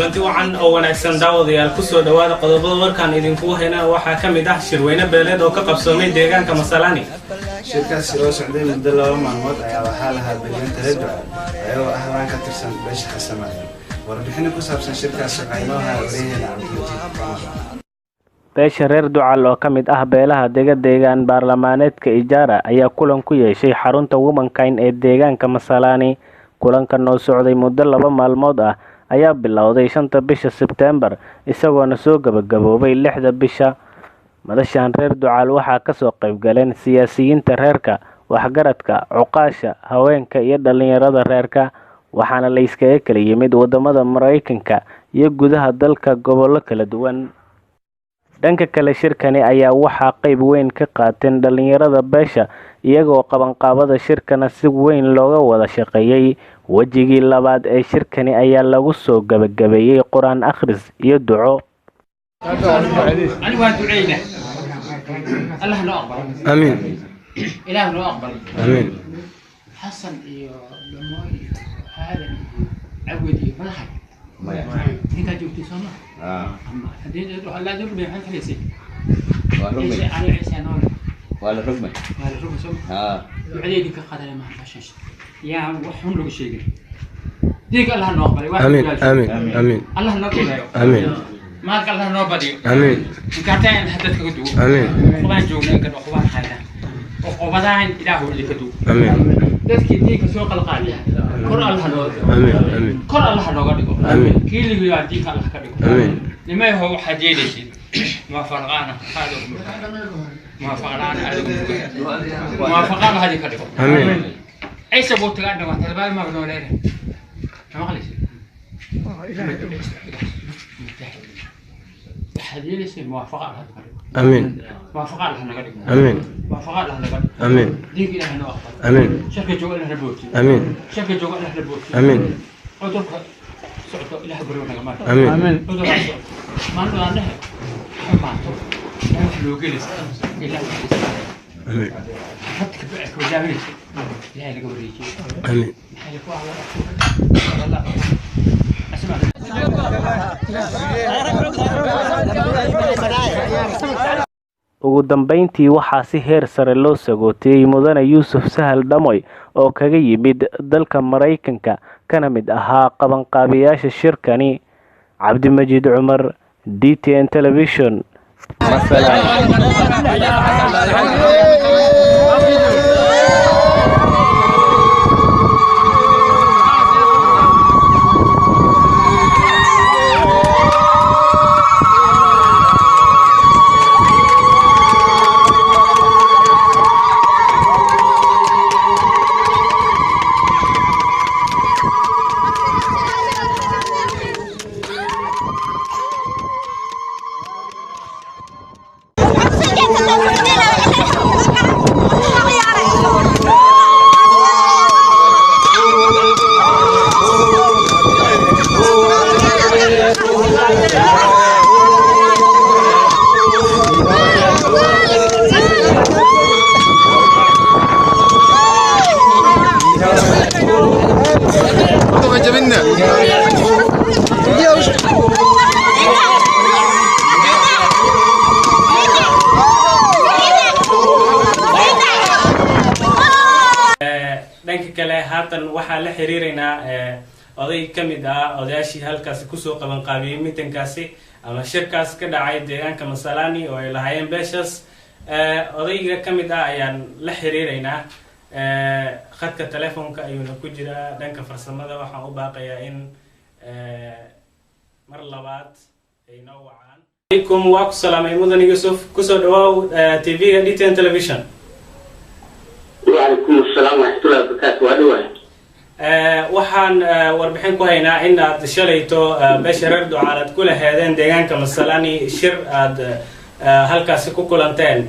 kulanti wacan oo wanaagsan daawadayaal ku soo dhawaada qodobada warkaan idinku hayna waxaa ka mid ah shirweyne beeleed oo ka qabsoomay deegaanka Masalani. shirkaasi oo socday muddo 2 maalmood ayaa waxaa lahaa beelaynta reer Ducaal ayagoo ah laan ka tirsan beesha Xasamada. Warbixin ku saabsan shirkaasi waxay noo hareerayeen beesha reer Ducaal oo ka mid ah beelaha deegaan baarlamaaneedka Ijaara ayaa kulan ku yeeshay xarunta Womankind ee deegaanka Masalani. kulankan oo socday muddo 2 maalmood ah ayaa bilowday 5 bisha September isagoona soo gabagaboobay 6 bisha. madashan reer Ducaal waxaa ka soo qayb galeen siyaasiyiinta reerka, waxgaradka, cuqaasha, haweenka iyo dhalinyarada reerka, waxaana la iskaga kala yimid wadamada Mareykanka iyo gudaha dalka gobollo kala duwan. dhanka kale shirkani ayaa waxaa qayb weyn ka qaateen dhalinyarada beesha iyagoo qabanqaabada shirkana si weyn looga wada shaqeeyay. wajigii labaad ee shirkani ayaa lagu soo gabagabeeyay quraan akhris iyo duco. الله نقبل آمين إله نقبل آمين حسن إيو دموي هذا عودي ما حد أنت جبت سما أما هدين لا دول بيحن خليسي والرمي على عيسى نور والرمي سما بعدين كقدر ما حشش يا وحن له شيء ديك الله نقبل آمين آمين آمين الله نقبل آمين ما قال الله نوبدي آمين كاتين حتى كدو آمين قبان جوجنا كدو قبان حاجة وقبضان إله اللي كدو آمين dadka diinka soo qalqaaliya kor Allah loo آمين آمين kor Allah looga dhigo آمين kiiligu yaa diinka Allah ka dhigo آمين nimay hoo waxa jeedaysid ma farqana qaado ma farqana adigu ma farqana hadi ka dhigo آمين aysa buu tagaa dhawa talbaal ma bano leeyahay ma qalis حديث موافقة على آمين موافقة على هالنقد آمين موافقة على هالنقد آمين ديك إلى هالنقد آمين شركة جوال إلى هالبوتي آمين شركة جوال إلى هالبوتي آمين أدرك سعد إلى هالبرون يا جماعة آمين أدرك ما عنده عنده ما عنده لو جلس إلى آمين حتى كبعك وجامل لا يلقى بريجي آمين حيكوا على الله أسمع ugu dambeyntii waxaa si heer sare loo sagootiyay mudane Yuusuf Sahal Dhamoy oo kaga yimid dalka Mareykanka kana mid ahaa qabanqaabiyaasha shirkani. Cabdimajiid Cumar, DTN Television, Masalani. dhanka kale haatan waxaa la xiriireynaa oday ka mid ah odayaashii halkaasi kusoo qaban qaabiyay miitinkaasi ama shirkaas ka dhacay deegaanka Masalani oo ay lahaayeen beeshaas. odayga ka mid ah ayaan la xiriireynaa khadka telefoonka ayuuna ku jiraa. dhanka farsamada waxaan u baaqayaa in mar labaad ay noo wacaan. alaykum wa salaam mudan Yuusuf kusoo dhawaaw TV-ga DTN Television. وعليكم السلام ورحمة الله وبركاته. وأدوان waxaan warbixin ku haynaa in aad shalayto beesha reer Ducaal aad kula heedeen deegaanka Masalani shir aad halkaasi ku kulanteen.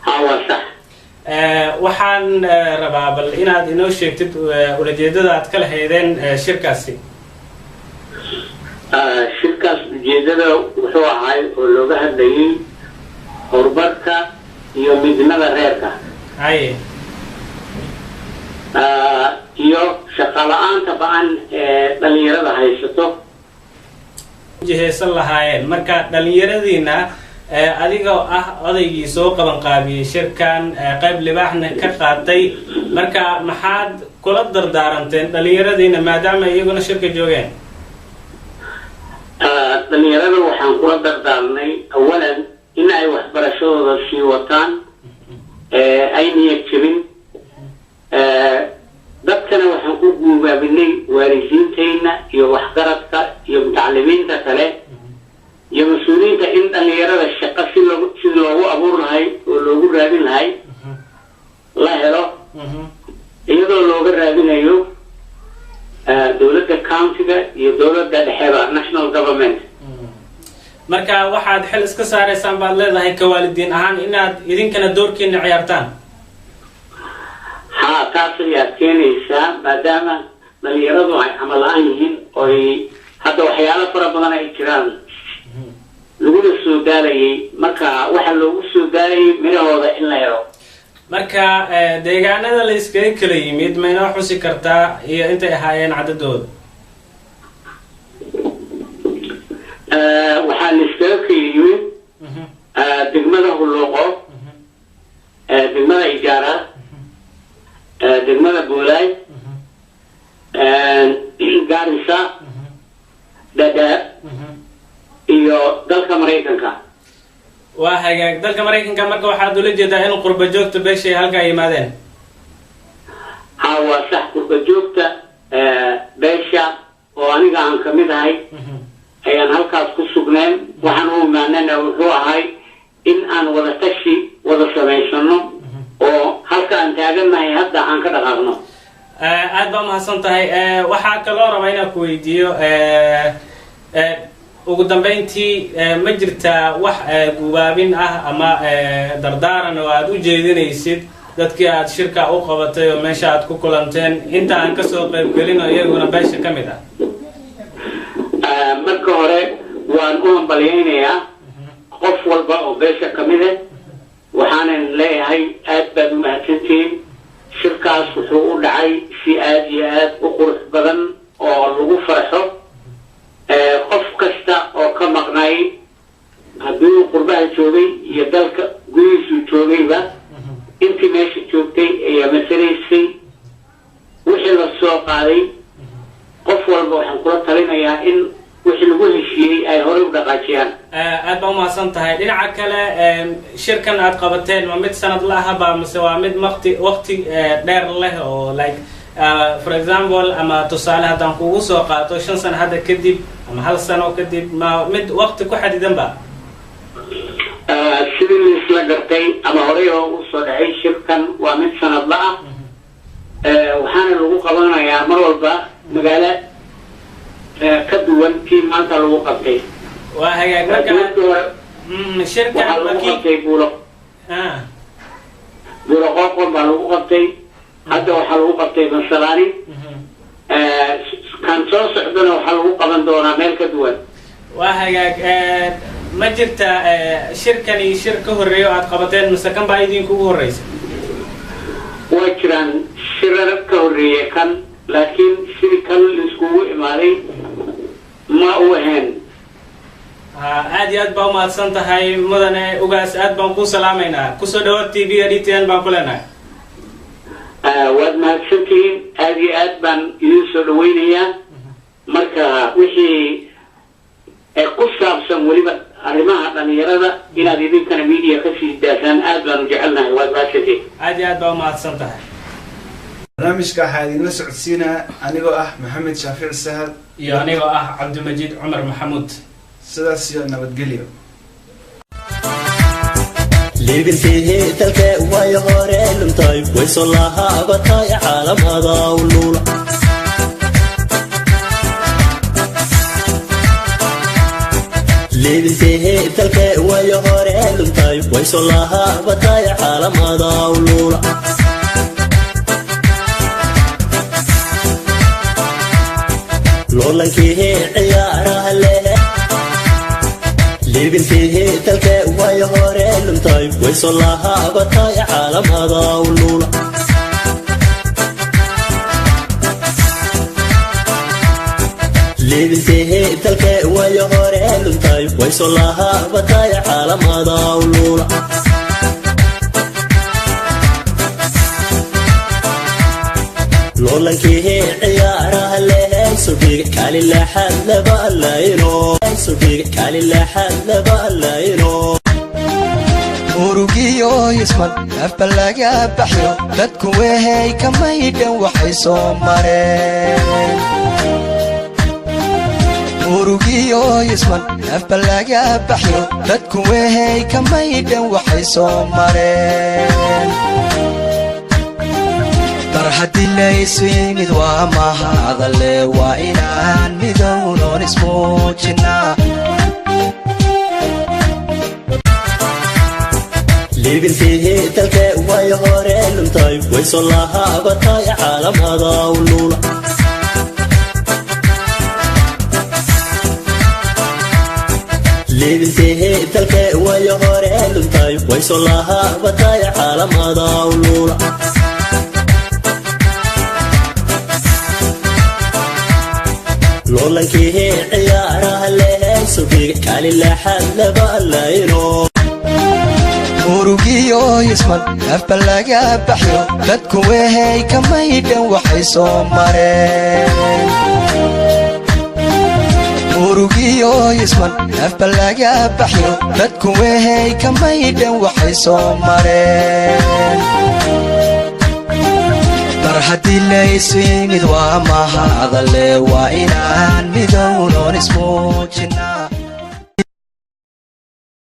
waa sax. waxaan rabaa bal inaad inoo sheegtid ulajeedada aad kala heedeen shirkaasi. shirkaas ujeedada wuxuu ahaa oo looga hadlayay horumarka iyo midnimada reerka. haye iyo shaqo la'aanta ba'an ee dhalinyarada haysato jiheysan lahaayeen. Marka dhalinyaradiina adigoo ah odaygii soo qaban qaabiyey shirkan qayb libaaxna ka qaatay, marka maxaad kula dardaaranteen dhalinyaradiina maadaama iyaguna shirka joogeen? dhalinyarada waxaan kula dardaarnay awalan in ay waxbarashadooda sii wataan, ay niyad jebin. dadkana waxaan ku guubaabinay waalidiintayna iyo waxgaradka iyo mutacalimiinta kale iyo mas-uuliyiinta in dhalinyarada shaqo sidii loogu abuur lahay oo loogu raadin lahay la helo, iyadoo looga raadinayo dowladda countiga iyo dowladda dhexeba national government. marka waxaad xil iska saaraysaan baad leedahay ka waalidiin ahaan inaad idinkana doorkiina ciyaartaan? haa, taas ayaad keenaysaa maadaama dhalinyaradu ay camal la-aan yihiin oy hadda waxyaalo fara badan ay jiraan laguna soo daalayay. marka waxa loogu soo daalayay midahooda in la helo. marka deegaanada la iskaga kala yimid ma inoo xusi kartaa iyo intay ahaayeen cadadooda? waxaa la iskaga kala yimid degmada Hulluuqo, degmada Ijaara, degmada Boolay, Garissa, Dadaab iyo dalka Mareykanka. waa hagaag. dalka Mareykanka marka waxaad ula jeedaa in qurba joogta beesha ay halkaa yimaadeen? haa, waa sax. qurba joogta beesha oo aniga aan kamid ahay ayaan halkaas ku sugneen. waxaan u imaanana wuxuu ahay in aan wada tashi wada samaysano oo halka aan taagannahay hadda aan ka dhaqaaqno. aad baa mahadsan tahay. waxaa kaloo rabaa inaan ku weydiiyo ugu dambeyntii ma jirtaa wax gubaabin ah ama dardaaran oo aad u jeedinaysid dadkii aad shirka u qabatay oo meesha aad ku kulanteen inta aan kasoo qaybgelin oo iyaguna beesha ka mid ah? marka hore waan u hambalyaynayaa qof walba oo beesha ka mid ah. waxaanan leeyahay aad baad u mahadsantihiin. shirkaas wuxuu u dhacay si aad iyo aad u qurux badan oo lagu farxo. qof kasta oo ka maqnay haddii qurbaha joogay iyo dalka gudihiisuu joogayba intii meesha joogtay ayaa masalaysay wixii la soo qaaday. qof walba waxaan kula talinayaa in wixii lagu heshiiyey ay horey u dhaqaajiyaan. aad baa umahadsan tahay. dhinaca kale shirkan aad qabateen ma mid sanad la ahaba mise waa mid waqti dheer leh oo like for example ama tusaale haddaan kugu soo qaato 5 sano hadda kadib ama 1 sano kadib, ma mid waqti ku xadidan ba? sidii laisla gartay ama horey oo u soo dhacay shirkan waa mid sanadla ah. waxaana lagu qabanayaa mar walba magaalo ka duwan kii maanta lagu qabtay. waa hagaag. marka shirkan waxaa lagu qabtay buulo qoqon baa lagu qabtay. hadda waxaa lagu qabtay Masalaani. kan soo socdana waxaa lagu qaban doonaa meel ka duwan. waa hagaag. ma jirta shirkani shir ka horreeyo aad qabateen mise kan baa idinkugu horreysa? waa jiraan shirar ka horreeya kan, laakiin sidii kan laiskugu imaaday ma u ahayn. aad iyo aad baa umahadsan tahay mudane ugaas. aad baan ku salaamaynaa. kusoo dhawaad TV-ga DTN baan ku leenahay. waad mahadsantihiin. aad iyo aad baan idin soo dhawaynayaa. marka wixii ku saabsan weliba arrimaha dhalinyarada inaad idinkana media ka sii daasaan aad baan u jecelnahay. waad mahadsantihiin. aad iyo aad baa umahadsan tahay. barnaamijka waxaa idinla socodsiinaya anigoo ah Maxamed Shaafic Sahal iyo anigoo ah Cabdimajid Cumar Maxamuud. sidaas iyo nabadgelyo. libintii dalka way hore luntay way soo laabatay caalamada ulula. libintii dalka way hore luntay way soo laabatay caalamada ulula. lolankii ciyaaraha leh libintii dalka way hore luntay way soo laabatay caalamada ulula. لبنتي تلك ويهوري لنتاي ويسولها بتاي على مدى ولولا لولاnkii ciyaaraha lehay subiga kali laxad laba layno subiga kali laxad laba layno urugiyo isman afbalaga baxyo dadku wehay kamaydan waxay soo mareen urugiyo isman afbalaga baxyo dadku wehay kamaydan waxay soo mareen haddii laysu yimid waa mahadale waa inaan midownoon ismuujinaa libintii dalka way hore luntay way soo laabatay caalamada ulula libintii dalka way hore luntay way soo laabatay caalamada ulula لولاnkii ciyaaraha lehay subiga kali laxad laba layno urugiyo isman afbalaga baxyo dadku wehay kamaydan waxay soo mareen urugiyo isman afbalaga baxyo dadku wehay kamaydan waxay soo mareen haddii laysu yimid waa mahadale waa inaan midownoon ismuujinaa